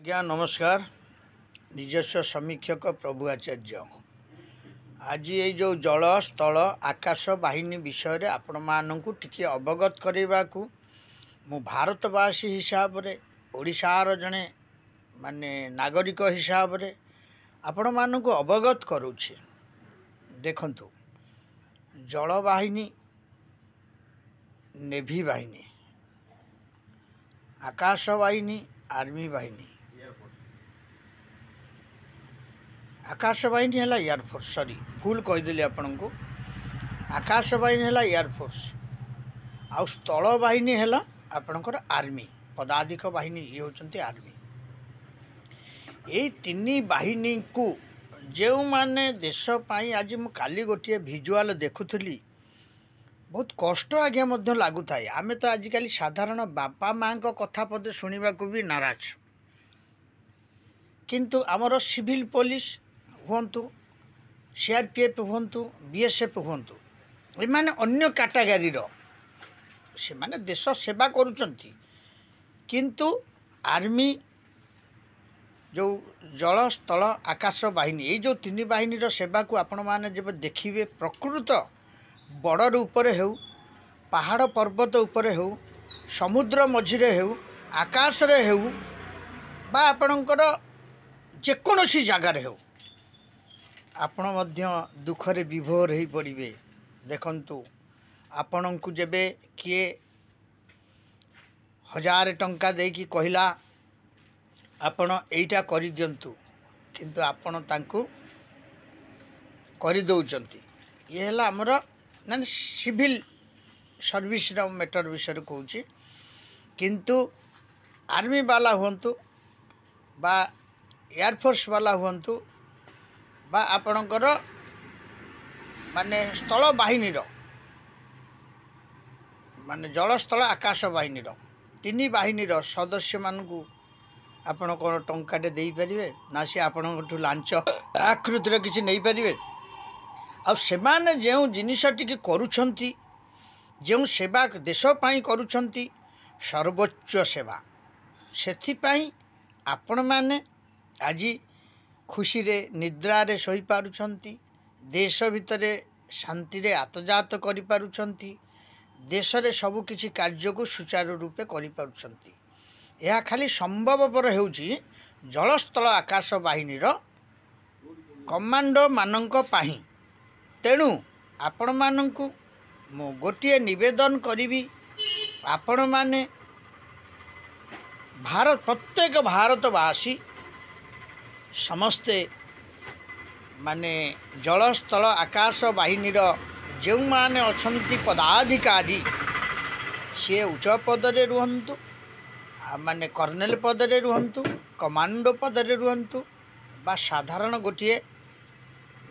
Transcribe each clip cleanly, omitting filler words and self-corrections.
आज्ञा नमस्कार। निजस्व समीक्षक प्रभु आचार्य आज ये जो जल स्थल आकाश बाहिनी विषय रे आपण मानकु टिके अवगत करने को मु भारतवासी हिसाब रे ओडिशार जने माने नागरिक हिसाब रे आपण मानकु अवगत करूछि। देखंतु जल बाहिनी, नेभी बाहिनी, आकाश बाहिनी, आर्मी बाहिनी। आकाश बाहिनी है एयरफोर्स, सॉरी भूल कहीदेली आपण को। आकाश बाहिनी है एयरफोर्स, आउ स्थल बाहिनी है आपणकर आर्मी, पदाधिक बाहिनी ये होचंती आर्मी। यही तीन बाहिनी को जो माने देश पाई आज मु काली गोटे भिजुआल देखुली बहुत कष्ट आज्ञा मध्य लागू थाए। आमे तो आजिकल साधारण बापा माँ को कथा पदे शुणा को भी नाराज, किंतु आमर सिविल पुलिस हुंतु, सीआरपीएफ हुंतु, बीएसएफ हुंतु, एमाने अन्य कैटेगरी से माने देश सेवा करुचंती, किंतु आर्मी जो जल स्थल आकाश बाहिनी ये जो तीन बाहिनी सेवा को आपण माने जब देखिए प्रकृत बॉर्डर उपरे हो, पहाड़ पर्वत उपरे हो, समुद्र मझिरे हो, आकाश रे हो, बा आपणकर जेकोसी जगार हो, आपण मध्य दुखरे विभोर हो पड़े। देखंतु आपण को जेबे किए 1000 टंका देकी कहला आपण एइटा करि दियंतु, किंतु आपण तांको करि दउचंती। ये हला हमर ना सिविल सर्विस मैटर विषय कहूँ, किंतु आर्मी वाला हुंतु बा एयरफोर्स वाला हुंतु बा आपणकर माने स्थल बाहिनी माने जल स्थल आकाश बाहिनी तीन बाहिनी सदस्य मानू आपण कौन टंकाटे दे पारे ना सी आपठू लांच आकृतिर किसी नहीं पारे। आ सेमाने जो जिनसटी करुछंती, जो सेवा देशपाई करुछंती सर्वोच्च सेवा, सेथिपाई आपण माने आज खुशी रे निद्रा रे सोई पारुछंती, देश भितरे शांति रे आतजात करि पारुछंती, देश रे सब किछि कार्य को सुचारू रूपे करि पारुछंती। यह खाली संभवपर हेउछि जलस्थल आकाश बाहिनी कमांडो मानक पाही। तेणु आपण मानकु मु गोटे निवेदन करी, आपण माने प्रत्येक भारतवासी समस्ते माने जलस्थल आकाश बाहिनी जो माने अछंती पदाधिकारी, सी उच्च पदरे रुहंतु, माने कर्नेल पदरे रुहंतु, कमांडो पदरे रुहंतु, बा साधारण गोटे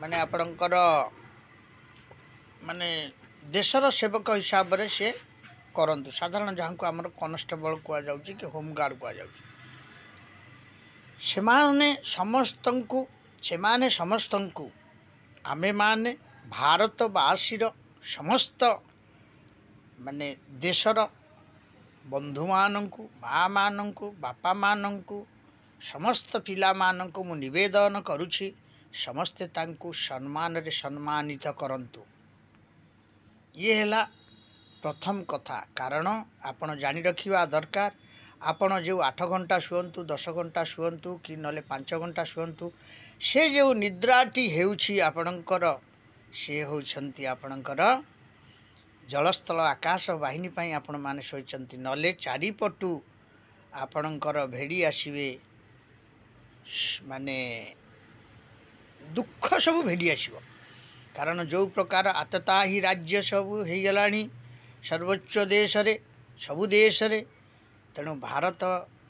माने आपणकर माने देशर सेवक हिसाब से सी करंतु। साधारण जहाँ को आमर कॉन्स्टेबल कह जाउची कि होमगार्ड कह जाउची, सेमाने समस्तंकु आमे माने भारतवासीर समस्त माने देशर बंधु मानंकु, माँ मानंकु, बापा मानंकु, समस्त पिला मानंकु मु निवेदन करुछि, समस्ते तांकु सम्मान रे सम्मानित करंतु। ये हैला प्रथम कथा। कारण आपण जानी रखिबा दरकार, आपण जो 8 घंटा शुअंतु, 10 घंटा शुअंतु कि नले 5 घंटा शुअंतु, से जो निद्राटी हेउछि आपणकर से होछंती आपणकर जलस्थल आकाश बाहिनी पाई आपण माने सोइचंती। नले चारिपटू आपणकर भेड़ी आसीबे, माने दुख सब भेड़ी आसीबो। कारण जो प्रकार आतता ही राज्य सब हो गलानी सर्वोच्च देश रे, सबु देश रे, तेणु भारत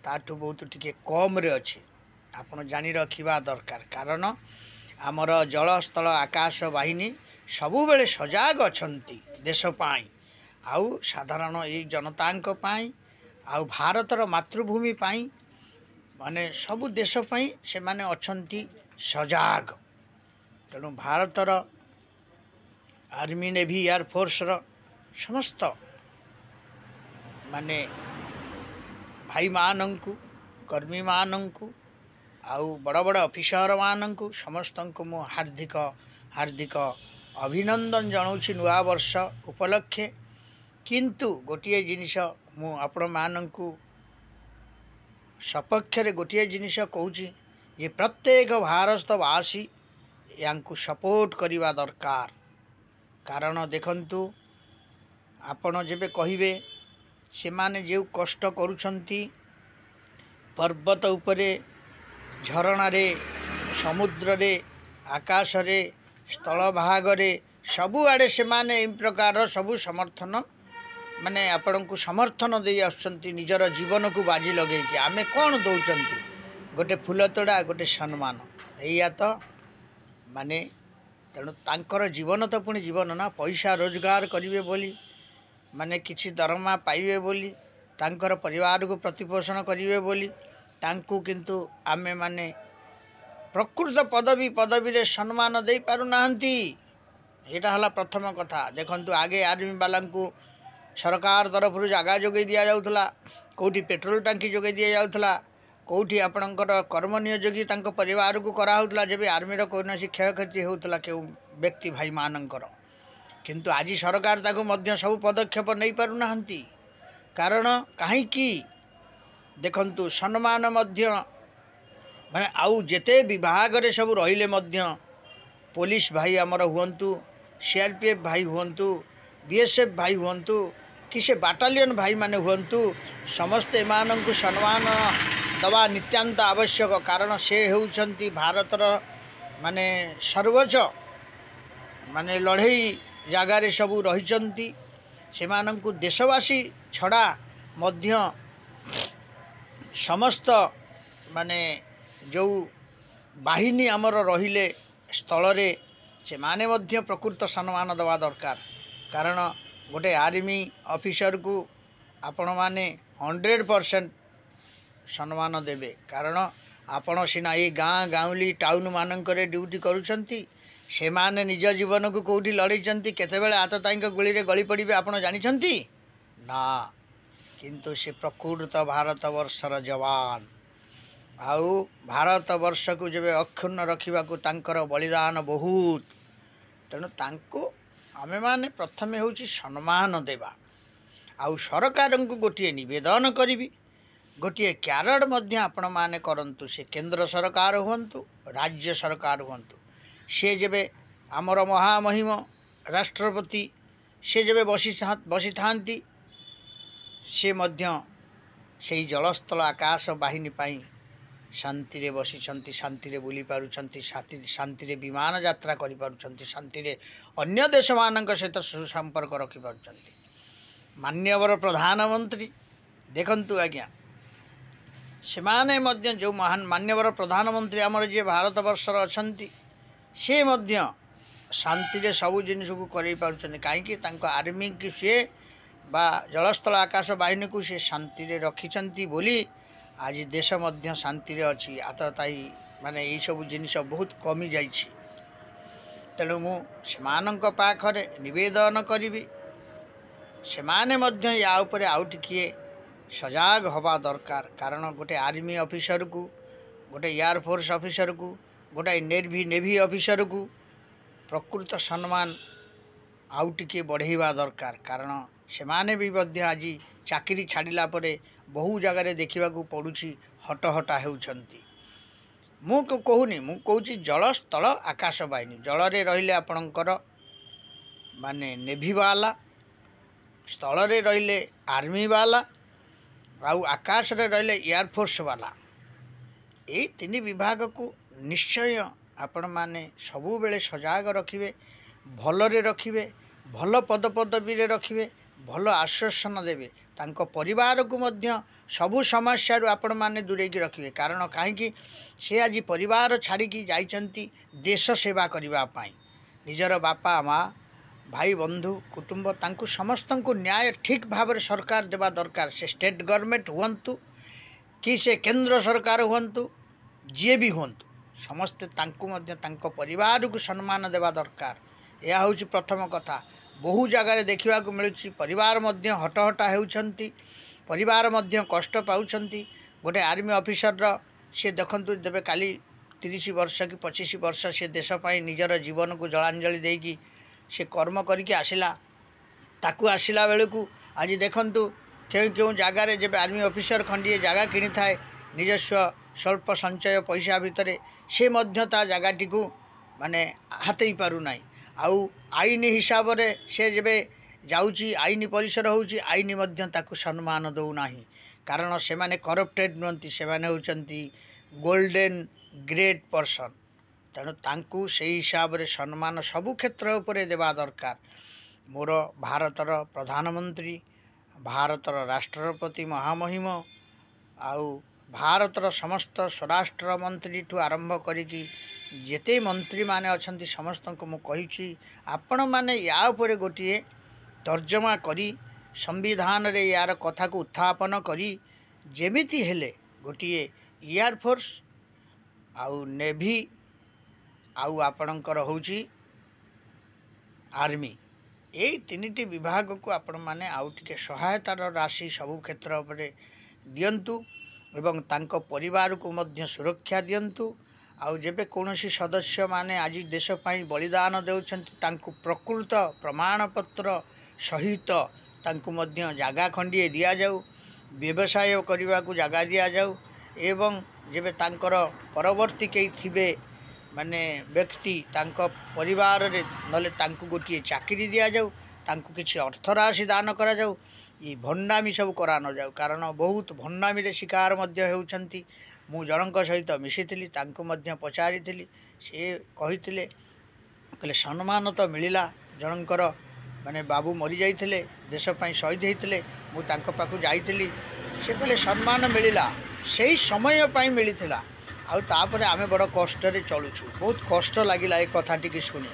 ताठू बहुत टिके कम रे अछि। आपण जानी रखिबा दरकार। कारण आमर जलस्थल आकाश बाहिनी सबु बेले सजाग अछंती देश पाई, आउ साधारण ये जनतांक पाई, आउ भारतर मातृभूमि पाई, माने सबु देश पाई से माने अछंती सजाग। तेणु भारतर आर्मी, नेभी, एयरफोर्स समस्त माने भाई मानंकु कर्मी मानंकु आउ बड़ बड़ ऑफिसर मानंकु समस्तंकु मु हार्दिक हार्दिक अभिनंदन जनाऊँगी नुआ वर्ष उपलक्षे। किंतु गोटे जिनिस मु आपण मानंकु सपक्षरे गोटे जिनिस कहूँ जे प्रत्येक भारतवासी यांकु सपोर्ट करवा दरकार। कारण देखंतु आपण जेबे कहिबे से माने जो कष्ट करूछंती पर्वत उपरे झरणा रे समुद्र रे आकाश रे स्थल भाग रे सबु आड़े से माने इन प्रकार सबु समर्थन माने आपण को समर्थन दे आछंती निजर जीवन को बाजी लगे कि आमे कौन दौचंती गोटे फूल तोड़ा गोटे सम्मान या तो माने तेणु तांकर जीवन तो पुणी जीवन ना पैसा रोजगार करिवे बोली माने किछि दरमा पाइबे बोली तांकर परिवार को प्रतिपोषण करिवे बोली तांकु किंतु आमे माने प्रकृत पदवी पदवी रे सम्मान दे पारु नाहंती। एटा हला प्रथम कथा। देखंतु आगे आर्मी वाला को सरकार तरफ जगह जोगे दिया जाउथला, कोठी पेट्रोल टांकी जोगे दिया जाउथला, कोठी आपणकर कर्म नियोजगी तांको परिवार को करा होतला जेबे आर्मी रो कोनोसी क्षयक्षति होतला के व्यक्ति भाई मानकर। किंतु आज सरकार ताको मध्य सब पदक्षेप नहीं पारु नाहंती। कारण काहे कि देखंतु सम्मान मध्य माने आउ जेते विभाग रे सब रहिले मध्य पुलिस भाई आमर हुंतु, सीआरपीएफ भाई हुंतु, बीएसएफ भाई हुंतु कि से बाटालियन भाई माने हुंतु समस्त एमानंकु सम्मान दवा नित्यांत आवश्यक। कारण से होउछंती भारतर माने सर्वोच्च माने लड़ई जगार सबू रही सेमानंकु देशवासी छड़ा मध्य समस्त माने जो बाहिनी आमर रहिले स्थल रे से माने मध्य प्रकृत सम्मान दवा दरकार। कारण गोटे आर्मी ऑफिसर को आपण माने 100% सम्मान देबे। कारण आपण सिना ये गाँ गाँवली टाउन मानकरे ड्यूटी करूछंती से माने निज जीवन को कोठी लड़ैचंती केतेबेले हाथ ताईक गुली रे गली पड़िबे आपण जानिछंती ना। किंतु से प्रकृत भारत वर्षर जवान आउ भारत वर्ष को जब अक्षुण्ण रखा तांकर बलिदान बहुत। तेणु तांको आमे माने प्रथमे होची सम्मान देवा। आउ सरकार को गोटे निवेदन करी गोटे क्यारड मध्य आपण माने करंतु से केंद्र सरकार हुंतु राज्य सरकार हुंतु से जेबे आमर महामहिम राष्ट्रपति से जेबे बसी थांती से मध्य से जलस्थल आकाश बाहिनी पाई शांति रे बसी शांति रे बुली पारुछंती शांति रे विमान यात्रा करि पारुछंती शांति रे अन्य देश मानक सहित सुसंपर्क रखि पारुछंती। मान्यवर प्रधानमंत्री देखंतु आज्ञा से माने मध्य जो महान मान्यवर प्रधानमंत्री आमर जे भारत वर्षर अछंती से मध्य शांति रे सबु जिनिस को करै पारुछंती। काहे कि तांको आर्मी कि से बा जलस्थल आकाश बाहिनी को से शांति रे रखिछंती बोली आज देश मध्य शांति रे अछि। आतताई माने यही सब जिनिस बहुत कमी जाइछि। तेणु मु सेमानंक पाखरे निवेदन करिवि से माने मध्य या उपरे आउ टिकिए सजाग हवा दरकार। कारण गोटे आर्मी ऑफिसर को गोटे एयरफोर्स ऑफिसर को गोटे नेवी ऑफिसर को प्रकृत सम्मान आउ टिकिए बढ़ेवा दरकार। कारण से माने भी मध्य आज चाकरी छाड़िला परे बहु जगह देखा पड़ुछि हटहटा होउछंती। मु कहूनी मु कहूँ जल स्थल आकाश बाहिनी जल रे रहिले आपणकर माने नेभी वाला स्थल रे रहिले आर्मी वाला आउ आकाश रे रहिले एयरफोर्स वाला यही तीन विभाग को निश्चय आपण माने सबु बेले सजाग रखिबे भलरे रखिबे भल पदपदवी रे रखिबे भल आश्वासन देवे तांको परिवार को मध्य सबु समस्या आपण माने दूरेकी रखिबे। कारण कहीं से आज परिवार छाड़िकी जाइछंती देश सेवा करिबा पाई निजर बापा माँ भाई बंधु कुटुंब तांको समस्त को न्याय ठीक भाव सरकार देवा दरकार। से स्टेट गवर्नमेंट हुंतु कि से केंद्र सरकार हुंतु जी भी हुंतु समस्ते तांको मध्य तांको परिवार को सम्मान देवा दरकार। यह हूँ प्रथम कथा। बहु जगह देखा मिलूँ परिवार मध्य हटहटा होउछंती परिवार मध्य कष्ट पाउछंती गोटे आर्मी ऑफिसर सी देखु देवे काली 30 वर्ष कि 25 वर्ष से देशपाई निजर जीवन को जलांजलि देकी से कर्म करके आसला ताकू आसला बेलू आज देखु क्यों क्यों जगार जब आर्मी ऑफिसर खंडिए जगह किनी थाए निजस्व स्वल्प संचय पैसा भितर से ता जगहटी को माने हाथई पारुना आउ आईन हिसाब से से जब जाऊँगी आईन परिसर होउची आईन मध्य ताकू सम्मान दौना कारण से माने करप्टेड नुहति से होती गोल्डन ग्रेट पर्सन तेणु तांकू से हिसाब से सम्मान सबु क्षेत्र उपरे देवा दरकार मोर भारतर प्रधानमंत्री भारतर राष्ट्रपति महामहिम आउ भारतर समस्त स्वराष्ट्र मंत्री ठू आरंभ करिकी जेते मंत्री माने अछंती समस्त को मु कहिछि आपण माने या उपरे गोटिए तर्जमा करी संविधान रे यार कथा को उत्थापन करी जेमिति हेले गोटिए एयरफोर्स आउ नेभी आउ आपणकर होउछि आर्मी यही तीनिटी विभाग को आपण माने आउ टिके सहायतार राशि सबु क्षेत्र उपरे दियंतु एवं तांको परिवार को मध्य सुरक्षा दियंतु आउ जेबे कोनोसी सदस्य माने आज देश पाई बलिदान देउछंती तांको प्रकृत प्रमाण पत्र सहित तांको मध्य जागा खंडिए दिया जाऊ व्यवसाय करने को जगह दि जाऊ एवं जेबे तांकर परवर्ती कई थिबे माने व्यक्ति तांको परिवार रे नले तांको गोटिए चाकरी दिया जाऊ तांको किछि अर्थ राशि दान करा जाऊ ये भंडामी सब करा न जाऊ कारण बहुत भंडामी रे शिकार मध्य होउछंती मु जनक सहित मिशिथिली तांको मध्य पचारिथिली से कहिथिले कहले सम्मान तो मिलिला जनकर माने बाबू मरी जाइथिले देश पई शहीद होइथिले मु तांको पाखु जाइथिली से कहले सम्मान मिलिला सेही समय पई मिलिथिला आउ तापरे आमे बड़ कष्ट रे चलुछु बहुत कष्ट लागिला ए कथाटी की सुनी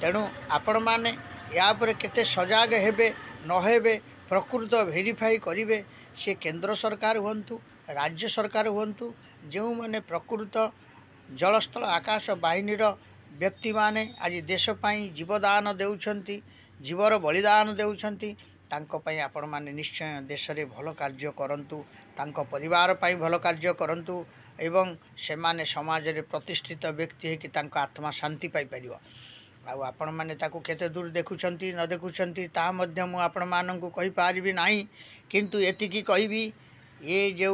तेणु आपण माने या पर केते सजाग हेबे न हेबे प्रकृत भेरीफाई करिवे से केंद्र सरकार हुंतु राज्य सरकार हुंतु जो माने प्रकृत जलस्थल आकाश बाहिनीर व्यक्ति माने आज देश पई जीवदान देउछंती जीवर बलिदान देउछंती तांको पई आपण माने निश्चय देश रे भल कार्य करंतु तांको परिवार पई भल कार्य करंतु एवं से माने समाज रे प्रतिष्ठित व्यक्ति है कि तांको आत्मा शांति पाई परियो आउ आपण माने ताको केते दूर देखुछंती न देखुछंती ता मध्य मु आपण मानन को कहि पारिबी नाही किंतु एति की कहिबी ये जो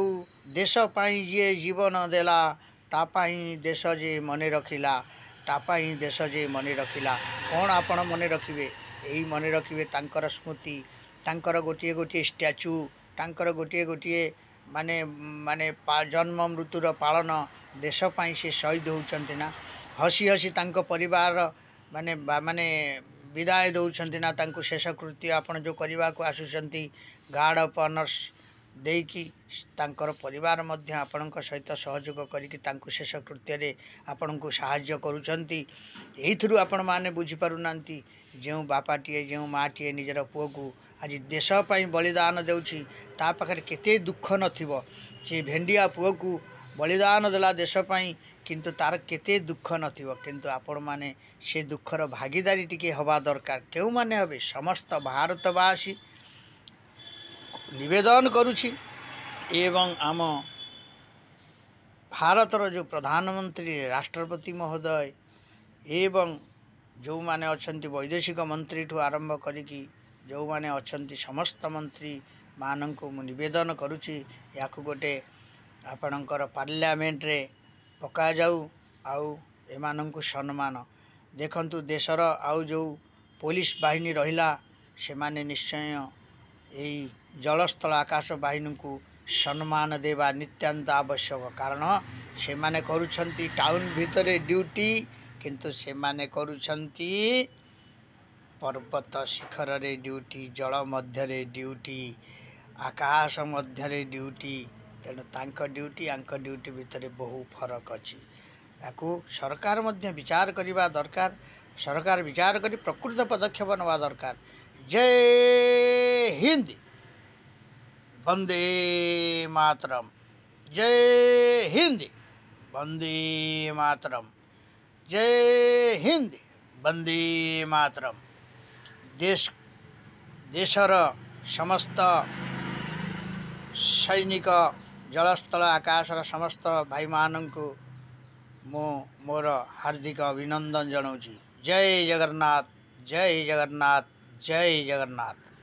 देश पाई जे जीवन देला ता पाई देश जे मने रखिला ता पाई देश जे मने रखिला कोन आपण मने रखिबे एही मने रखिबे तांकर स्मृति तांकर गोटिए गोटिए स्टैच्यू तांकर गोटिए गोटिए माने माने जन्म मृत्युर पालन देश पाई से शहीद होउछंती ना हसी हसी तांको परिवार माने माने विदाय दौरान ना तांको शेषकृत्य आपण जो करने को आसुचंती गार्ड ऑफ ऑनर्स देकी तांकर परिवार मध्य आपणक सहित सहयोग करिकी तांको शेषकृत्य रे आपण को साहाय्य करूचंती एइथरु आपण माने बुझी पारुनांती जो बापाटीए जो माटीए निजर पुओ को आज देश पाई बलिदान देउछि ता पाखरे केते दुख नथिबो से भेंडिया पुओ को बलिदान देला देश पाई किंतु तार केते दुख नथिबो किंतु आपण माने से दुखर भागीदारी टिके हवा दरकार केउ माने हबे समस्त भारतवासी निवेदन करुछि एवं आम भारतर जो प्रधानमंत्री राष्ट्रपति महोदय एवं जो माने अछंती वैदेशिक मंत्री ठू आरंभ करिकी जो माने अछंती समस्त मंत्री माननकु मु निवेदन करुछि याकु गोटे आपणकर पार्लियामेंट रे पका जाऊ आउ एमानंकु सम्मान देखंतु देशर आउ जो पुलिस बाहिनी रहिला से माने निश्चय एई जलस्थल आकाश बाहिनी को सम्मान देवा नित्यांत आवश्यक कारण से माने करूछंती टाउन भितरे ड्यूटी किंतु से माने करूछंती पर्वत शिखर रे ड्यूटी जल मध्य रे ड्यूटी आकाश मध्य रे ड्यूटी तेणु तांक ड्यूटी आंक ड्यूटी भितर बहु फरक अच्छी याकू सरकार मध्य विचार करवा दरकार सरकार विचार करी प्रकृत पदक्षेप नवा दरकार। जय हिंद, वंदे मातरम। जय हिंद, वंदे मातरम। जय हिंद, वंदे मातरम। देशर समस्त सैनिक जलस्थल आकाशर समस्त भाई मानंकु मु मोर हार्दिक अभिनंदन जनाऊँगी। जय जगन्नाथ, जय जगन्नाथ, जय जगन्नाथ।